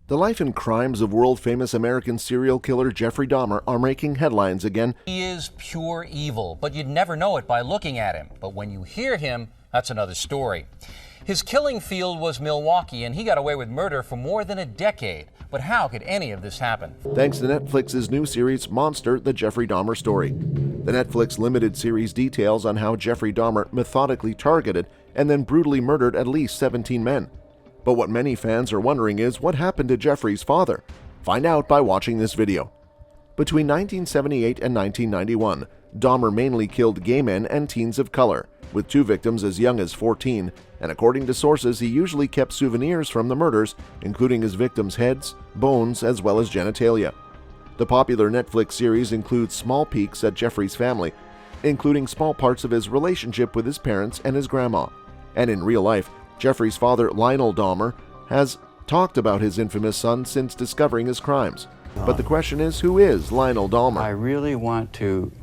The life and crimes of world-famous American serial killer Jeffrey Dahmer are making headlines again. He is pure evil, but you'd never know it by looking at him. But when you hear him, that's another story. His killing field was Milwaukee, and he got away with murder for more than a decade. But how could any of this happen? Thanks to Netflix's new series, Monster, the Jeffrey Dahmer Story. The Netflix limited series details on how Jeffrey Dahmer methodically targeted and then brutally murdered at least 17 men. But what many fans are wondering is what happened to Jeffrey's father? Find out by watching this video. Between 1978 and 1991, Dahmer mainly killed gay men and teens of color, with 2 victims as young as 14, and according to sources, he usually kept souvenirs from the murders, including his victims' heads, bones, as well as genitalia. The popular Netflix series includes small peeks at Jeffrey's family, including small parts of his relationship with his parents and his grandma. And in real life, Jeffrey's father, Lionel Dahmer, has talked about his infamous son since discovering his crimes. But the question is, who is Lionel Dahmer? I really want to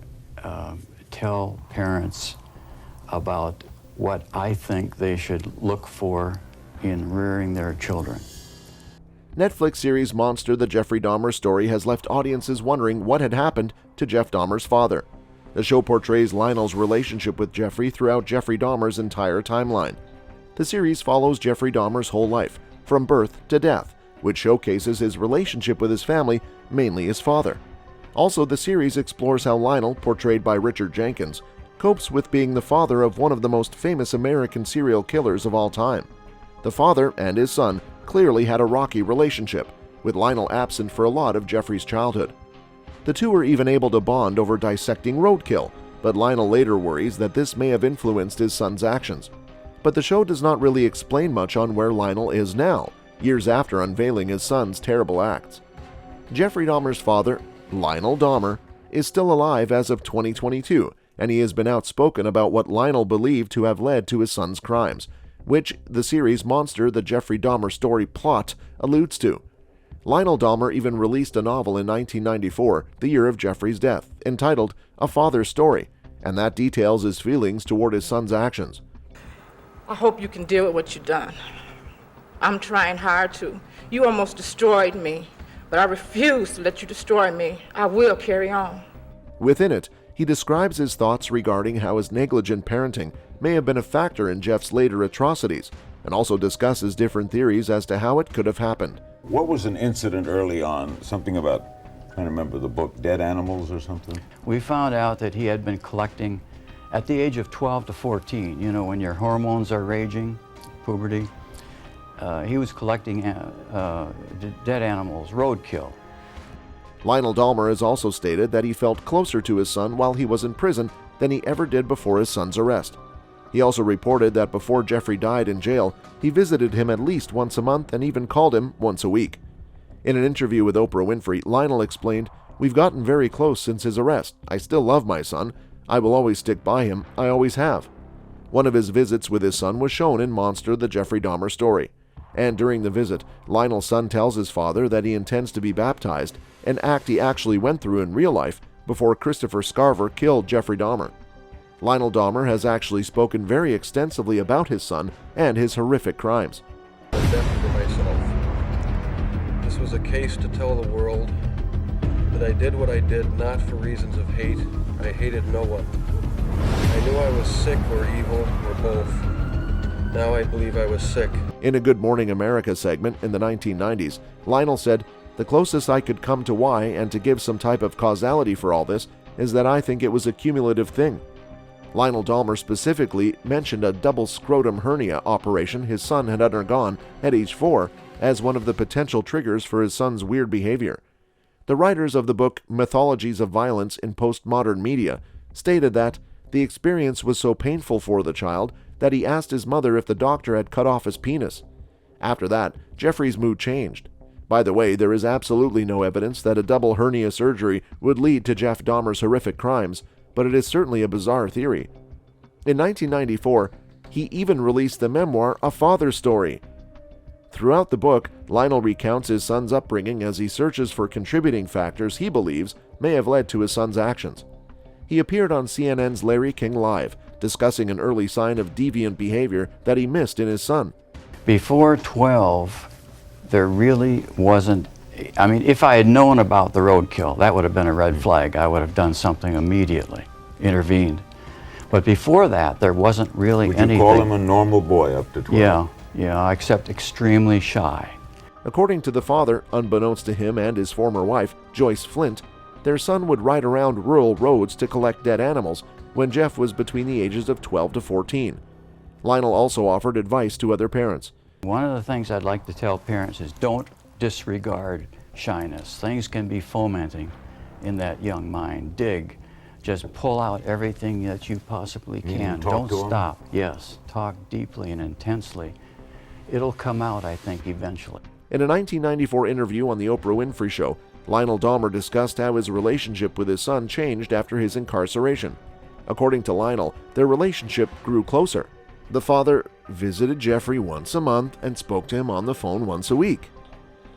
tell parents about what I think they should look for in rearing their children. Netflix series Monster, the Jeffrey Dahmer Story has left audiences wondering what had happened to Jeff Dahmer's father. The show portrays Lionel's relationship with Jeffrey throughout Jeffrey Dahmer's entire timeline. The series follows Jeffrey Dahmer's whole life, from birth to death, which showcases his relationship with his family, mainly his father. Also, the series explores how Lionel, portrayed by Richard Jenkins, copes with being the father of one of the most famous American serial killers of all time. The father and his son clearly had a rocky relationship, with Lionel absent for a lot of Jeffrey's childhood. The two were even able to bond over dissecting roadkill, but Lionel later worries that this may have influenced his son's actions. But the show does not really explain much on where Lionel is now, years after unveiling his son's terrible acts. Jeffrey Dahmer's father, Lionel Dahmer, is still alive as of 2022, and he has been outspoken about what Lionel believed to have led to his son's crimes, which the series Monster, the Jeffrey Dahmer Story plot alludes to. Lionel Dahmer even released a novel in 1994, the year of Jeffrey's death, entitled A Father's Story, and that details his feelings toward his son's actions. I hope you can deal with what you've done. I'm trying hard to. You almost destroyed me, but I refuse to let you destroy me. I will carry on. Within it, he describes his thoughts regarding how his negligent parenting may have been a factor in Jeff's later atrocities, and also discusses different theories as to how it could have happened. What was an incident early on, something about, I'm trying to remember the book, Dead Animals or something? We found out that he had been collecting at the age of 12 to 14, you know, when your hormones are raging, puberty. He was collecting dead animals, roadkill. Lionel Dahmer has also stated that he felt closer to his son while he was in prison than he ever did before his son's arrest. He also reported that before Jeffrey died in jail, he visited him at least once a month and even called him once a week. In an interview with Oprah Winfrey, Lionel explained, "We've gotten very close since his arrest. I still love my son. I will always stick by him. I always have." One of his visits with his son was shown in Monster, the Jeffrey Dahmer Story. And during the visit, Lionel's son tells his father that he intends to be baptized, an act he actually went through in real life before Christopher Scarver killed Jeffrey Dahmer. Lionel Dahmer has actually spoken very extensively about his son and his horrific crimes. I death to myself. This was a case to tell the world that I did what I did not for reasons of hate. I hated no one. I knew I was sick or evil or both. Now I believe I was sick. In a Good Morning America segment in the 1990s, Lionel said, "The closest I could come to why and to give some type of causality for all this is that I think it was a cumulative thing." Lionel Dahmer specifically mentioned a double scrotum hernia operation his son had undergone at age 4 as one of the potential triggers for his son's weird behavior. The writers of the book Mythologies of Violence in Postmodern Media stated that the experience was so painful for the child that he asked his mother if the doctor had cut off his penis. After that, Jeffrey's mood changed. By the way, there is absolutely no evidence that a double hernia surgery would lead to Jeff Dahmer's horrific crimes, but it is certainly a bizarre theory. In 1994, he even released the memoir A Father's Story. Throughout the book, Lionel recounts his son's upbringing as he searches for contributing factors he believes may have led to his son's actions. He appeared on CNN's Larry King Live, discussing an early sign of deviant behavior that he missed in his son. Before 12, there really wasn't, I mean, if I had known about the roadkill, that would have been a red flag. I would have done something immediately, intervened. But before that, there wasn't really Would anything. you call him a normal boy up to 12? Yeah, except extremely shy. According to the father, unbeknownst to him and his former wife, Joyce Flint, their son would ride around rural roads to collect dead animals when Jeff was between the ages of 12 to 14. Lionel also offered advice to other parents. One of the things I'd like to tell parents is don't disregard shyness. Things can be fomenting in that young mind. Dig. Just pull out everything that you possibly can. Don't stop. Yes, talk deeply and intensely. It'll come out, I think, eventually. In a 1994 interview on The Oprah Winfrey Show, Lionel Dahmer discussed how his relationship with his son changed after his incarceration. According to Lionel, their relationship grew closer. The father visited Jeffrey once a month and spoke to him on the phone once a week.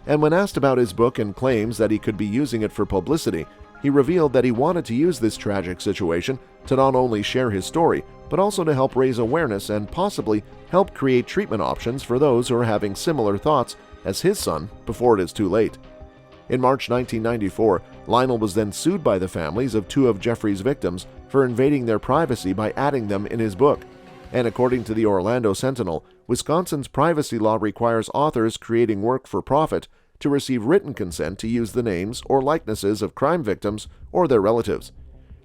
And when asked about his book and claims that he could be using it for publicity, he revealed that he wanted to use this tragic situation to not only share his story, but also to help raise awareness and possibly help create treatment options for those who are having similar thoughts as his son before it is too late. In March 1994, Lionel was then sued by the families of two of Jeffrey's victims for invading their privacy by adding them in his book. And according to the Orlando Sentinel, Wisconsin's privacy law requires authors creating work for profit to receive written consent to use the names or likenesses of crime victims or their relatives.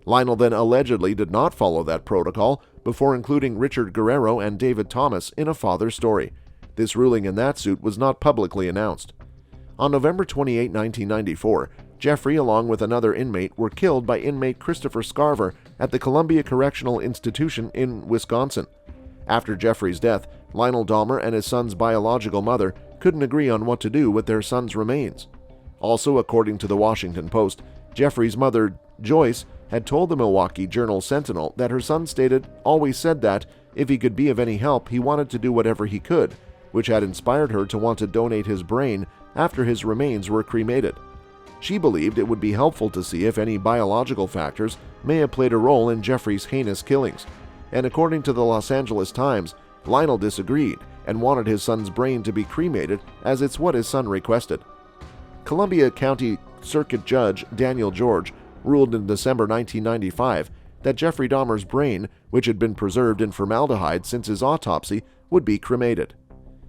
Lionel then allegedly did not follow that protocol before including Richard Guerrero and David Thomas in a father story. This ruling in that suit was not publicly announced. On November 28, 1994, Jeffrey, along with another inmate, were killed by inmate Christopher Scarver at the Columbia Correctional Institution in Wisconsin. After Jeffrey's death, Lionel Dahmer and his son's biological mother couldn't agree on what to do with their son's remains. Also, according to the Washington Post, Jeffrey's mother, Joyce, had told the Milwaukee Journal-Sentinel that her son always said that, if he could be of any help, he wanted to do whatever he could, which had inspired her to want to donate his brain after his remains were cremated. She believed it would be helpful to see if any biological factors may have played a role in Jeffrey's heinous killings. And according to the Los Angeles Times, Lionel disagreed and wanted his son's brain to be cremated, as it's what his son requested. Columbia County Circuit Judge Daniel George ruled in December 1995 that Jeffrey Dahmer's brain, which had been preserved in formaldehyde since his autopsy, would be cremated.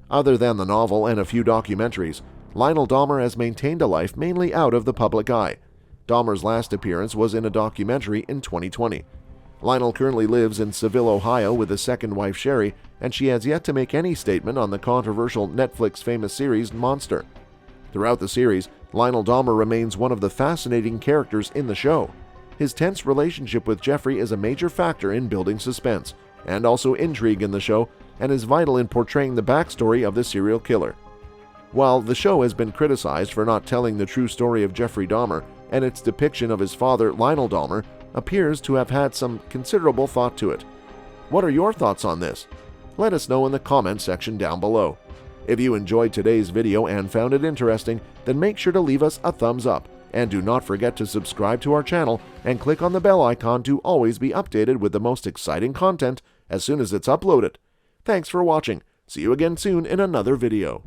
Other than the novel and a few documentaries, Lionel Dahmer has maintained a life mainly out of the public eye. Dahmer's last appearance was in a documentary in 2020. Lionel currently lives in Seville, Ohio with his second wife Sherry, and she has yet to make any statement on the controversial Netflix famous series Monster. Throughout the series, Lionel Dahmer remains one of the fascinating characters in the show. His tense relationship with Jeffrey is a major factor in building suspense, and also intrigue in the show, and is vital in portraying the backstory of the serial killer. While the show has been criticized for not telling the true story of Jeffrey Dahmer, and its depiction of his father, Lionel Dahmer, appears to have had some considerable thought to it. What are your thoughts on this? Let us know in the comment section down below. If you enjoyed today's video and found it interesting, then make sure to leave us a thumbs up, and do not forget to subscribe to our channel and click on the bell icon to always be updated with the most exciting content as soon as it's uploaded. Thanks for watching. See you again soon in another video.